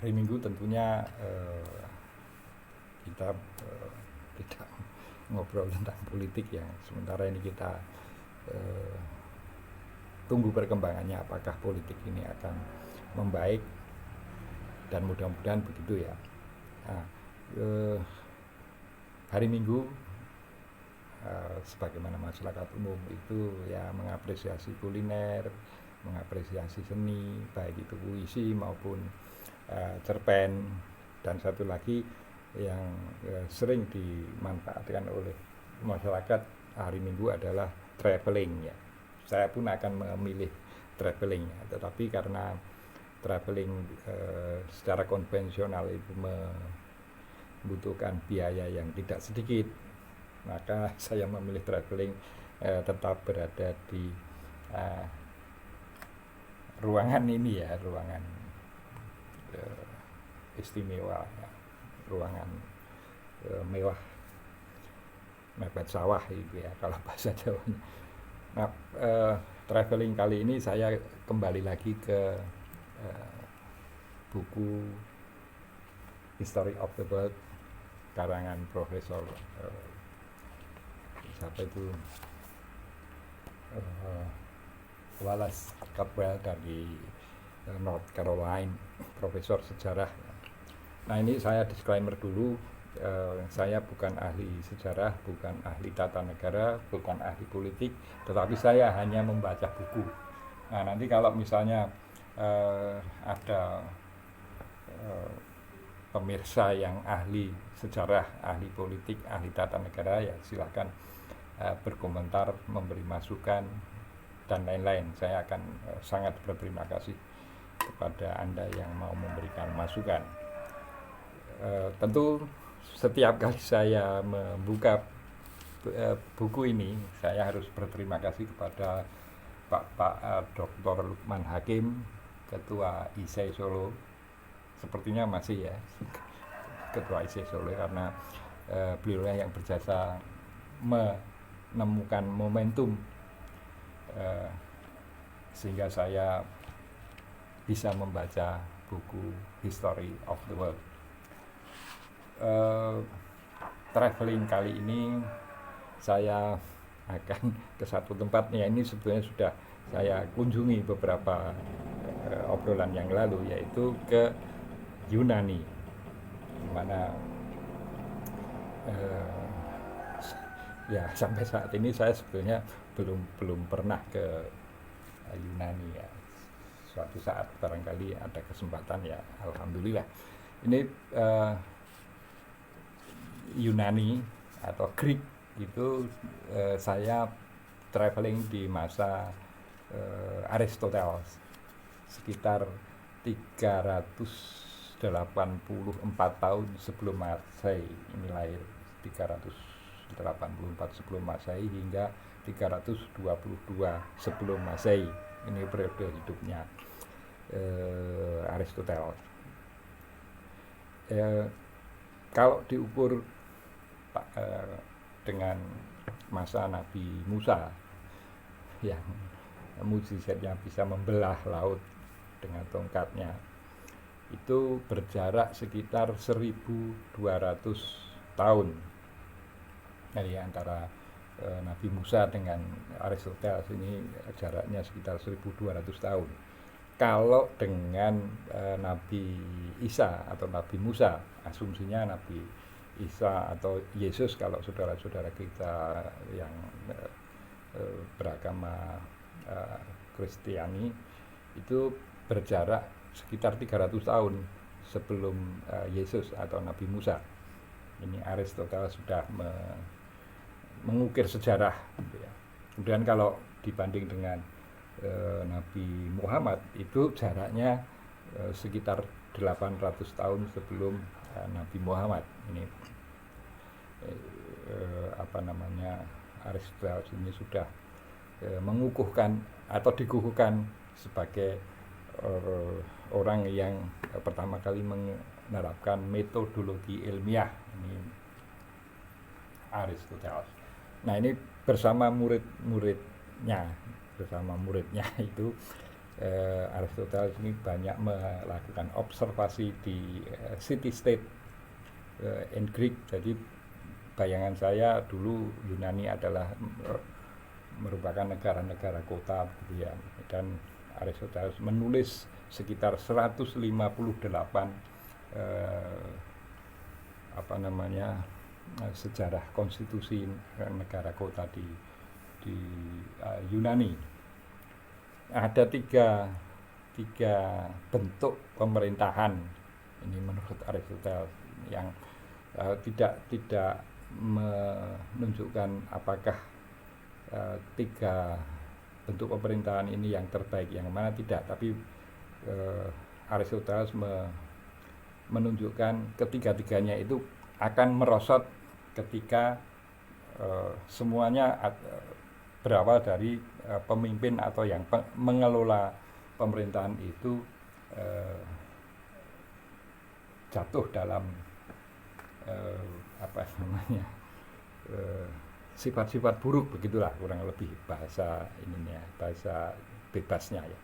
hari Minggu tentunya kita tidak ngobrol tentang politik ya. Sementara ini kita tunggu perkembangannya, apakah politik ini akan membaik, dan mudah-mudahan begitu ya. Nah, hari Minggu sebagaimana masyarakat umum itu ya mengapresiasi kuliner, mengapresiasi seni, baik itu puisi maupun cerpen. Dan satu lagi yang sering dimanfaatkan oleh masyarakat hari Minggu adalah traveling ya. Saya pun akan memilih traveling ya, tetapi karena traveling secara konvensional itu membutuhkan biaya yang tidak sedikit, maka saya memilih traveling tetap berada di ruangan ini ya, ruangan istimewa ya, ruangan mewah, mepet sawah itu ya kalau bahasa Jawanya. Nah, traveling kali ini saya kembali lagi ke buku History of the World karangan Profesor siapa itu Wallace Caldwell dari North Carolina, profesor sejarah. Nah, ini saya disclaimer dulu, saya bukan ahli sejarah, bukan ahli tata negara, bukan ahli politik, tetapi saya hanya membaca buku. Nah, nanti kalau misalnya ada pemirsa yang ahli sejarah, ahli politik, ahli tata negara, ya silakan berkomentar, memberi masukan dan lain-lain. Saya akan sangat berterima kasih kepada Anda yang mau memberikan masukan. Tentu setiap kali saya membuka buku ini, saya harus berterima kasih kepada Pak Dr. Lukman Hakim, Ketua ISEI Solo. Sepertinya masih ya Ketua ISEI Solo, karena beliau yang berjasa menemukan momentum sehingga saya bisa membaca buku History of the World. Traveling kali ini saya akan ke satu tempat ya, ini sebenarnya sudah saya kunjungi beberapa obrolan yang lalu, yaitu ke Yunani, dimana ya sampai saat ini saya sebetulnya belum pernah ke Yunani ya. Suatu saat barangkali ada kesempatan ya, alhamdulillah. Ini Yunani atau Greek itu saya traveling di masa Aristoteles, sekitar 384 tahun sebelum Masehi. Ini lahir 384 sebelum Masehi hingga 322 sebelum Masehi. Ini periode hidupnya Aristoteles. Kalau diukur dengan masa Nabi Musa yang mukjizatnya bisa membelah laut dengan tongkatnya, itu berjarak sekitar 1200 tahun dari antara Nabi Musa dengan Aristoteles. Ini jaraknya sekitar 1200 tahun. Kalau dengan Nabi Isa atau Nabi Musa, asumsinya Nabi Isa atau Yesus, kalau saudara-saudara kita yang beragama Kristiani, itu berjarak sekitar 300 tahun sebelum Yesus atau Nabi Musa. Ini Aristoteles sudah mengukir sejarah gitu ya. Kemudian kalau dibanding dengan Nabi Muhammad, itu jaraknya sekitar 800 tahun sebelum Nabi Muhammad. Ini Aristoteles ini sudah mengukuhkan atau dikukuhkan sebagai orang yang pertama kali menerapkan metodologi ilmiah. Ini Aristoteles. Nah, ini bersama muridnya itu Aristoteles ini banyak melakukan observasi di city state in Greek. Jadi bayangan saya dulu Yunani adalah merupakan negara-negara kota gitu ya, dan Aristoteles menulis sekitar 158 sejarah konstitusi negara kota di Yunani. Ada tiga bentuk pemerintahan ini menurut Aristoteles yang tidak menunjukkan apakah tiga bentuk pemerintahan ini yang terbaik yang mana, tidak, tapi Aristoteles menunjukkan ketiga-tiganya itu akan merosot ketika semuanya berawal dari pemimpin atau yang mengelola pemerintahan itu jatuh dalam sifat-sifat buruk, begitulah kurang lebih bahasa ininya, bahasa bebasnya ya.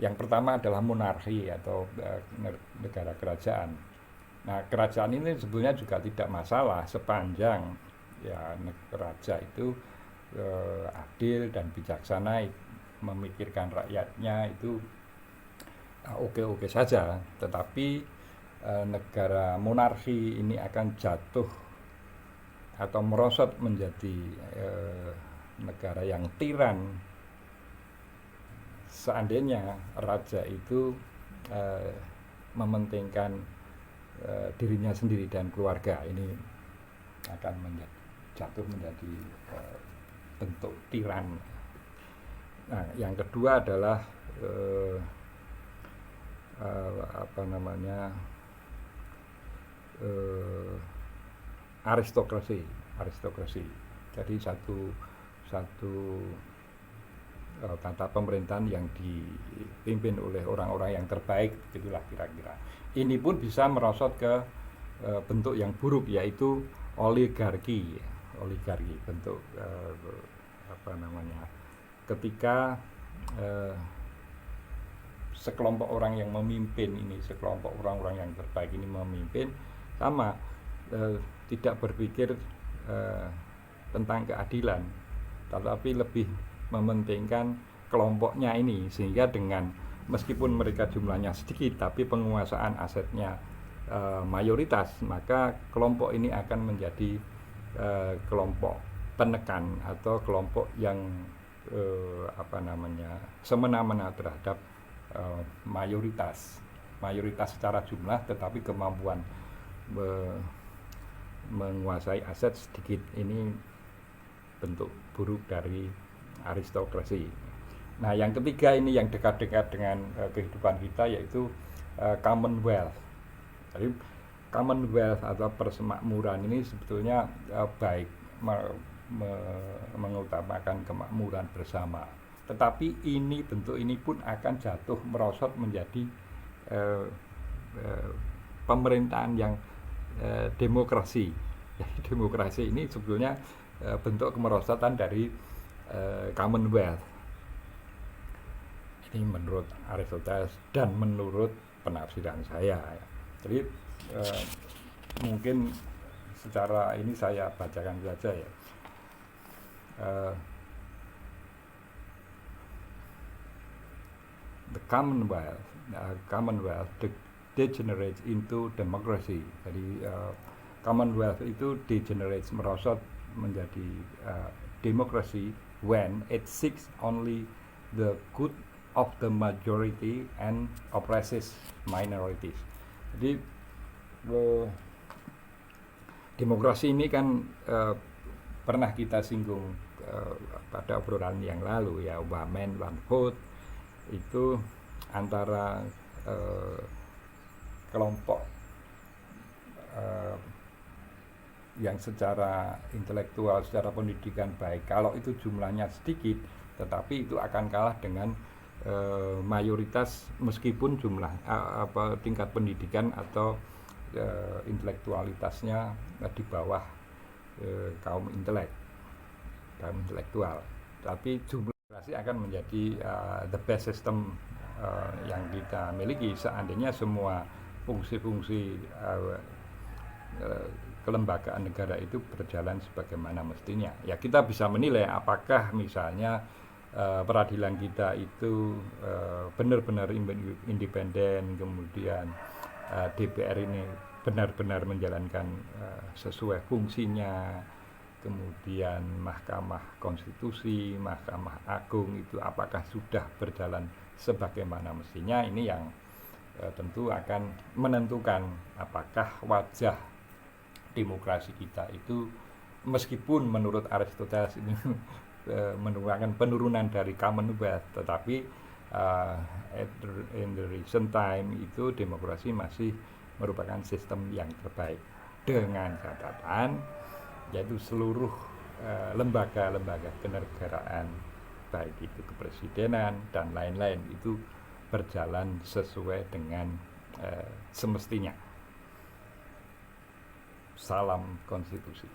Yang pertama adalah monarki atau negara kerajaan. Nah, kerajaan ini sebenarnya juga tidak masalah sepanjang ya raja itu adil dan bijaksana, memikirkan rakyatnya, itu oke-oke saja. Tetapi negara monarki ini akan jatuh atau merosot menjadi negara yang tiran seandainya raja itu mementingkan dirinya sendiri dan keluarga. Ini akan jatuh menjadi bentuk tiran. Nah, yang kedua adalah aristokrasi. Jadi satu tata pemerintahan yang dipimpin oleh orang-orang yang terbaik, begitulah kira-kira. Ini pun bisa merosot ke bentuk yang buruk, yaitu oligarki, bentuk ketika sekelompok orang yang memimpin ini, sekelompok orang-orang yang terbaik ini memimpin, sama tidak berpikir tentang keadilan, tetapi lebih mementingkan kelompoknya ini, sehingga dengan meskipun mereka jumlahnya sedikit tapi penguasaan asetnya mayoritas, maka kelompok ini akan menjadi kelompok penekan atau kelompok yang semena-mena terhadap mayoritas secara jumlah, tetapi kemampuan menguasai aset sedikit. Ini bentuk buruk dari aristokrasi. Nah, yang ketiga ini yang dekat-dekat dengan kehidupan kita, yaitu commonwealth. Jadi commonwealth atau persemakmuran ini sebetulnya baik, mengutamakan kemakmuran bersama. Tetapi bentuk ini pun akan jatuh merosot menjadi pemerintahan yang demokrasi. Jadi demokrasi ini sebetulnya bentuk kemerosotan dari commonwealth. Ini menurut Aristoteles dan menurut penafsiran saya. Jadi mungkin secara ini saya bacakan saja ya. The Commonwealth degenerates into democracy. Jadi Commonwealth itu degenerates, merosot menjadi demokrasi when it seeks only the good of the majority and oppresses minorities. Jadi demokrasi ini kan pernah kita singgung pada obrolan yang lalu ya, one man one vote, itu antara kelompok yang secara intelektual, secara pendidikan baik, kalau itu jumlahnya sedikit, tetapi itu akan kalah dengan mayoritas meskipun jumlah tingkat pendidikan atau intelektualitasnya di bawah kaum intelektual, tapi jumlah akan menjadi the best system yang kita miliki, seandainya semua fungsi-fungsi kelembagaan negara itu berjalan sebagaimana mestinya, ya kita bisa menilai apakah misalnya peradilan kita itu benar-benar independen, kemudian DPR ini benar-benar menjalankan sesuai fungsinya, kemudian Mahkamah Konstitusi, Mahkamah Agung itu apakah sudah berjalan sebagaimana mestinya. Ini yang tentu akan menentukan apakah wajah demokrasi kita itu, meskipun menurut Aristoteles ini merupakan penurunan dari Commonwealth, tetapi in the recent time itu demokrasi masih merupakan sistem yang terbaik, dengan catatan yaitu seluruh lembaga-lembaga kenegaraan baik itu kepresidenan dan lain-lain itu berjalan sesuai dengan semestinya. Salam konstitusi.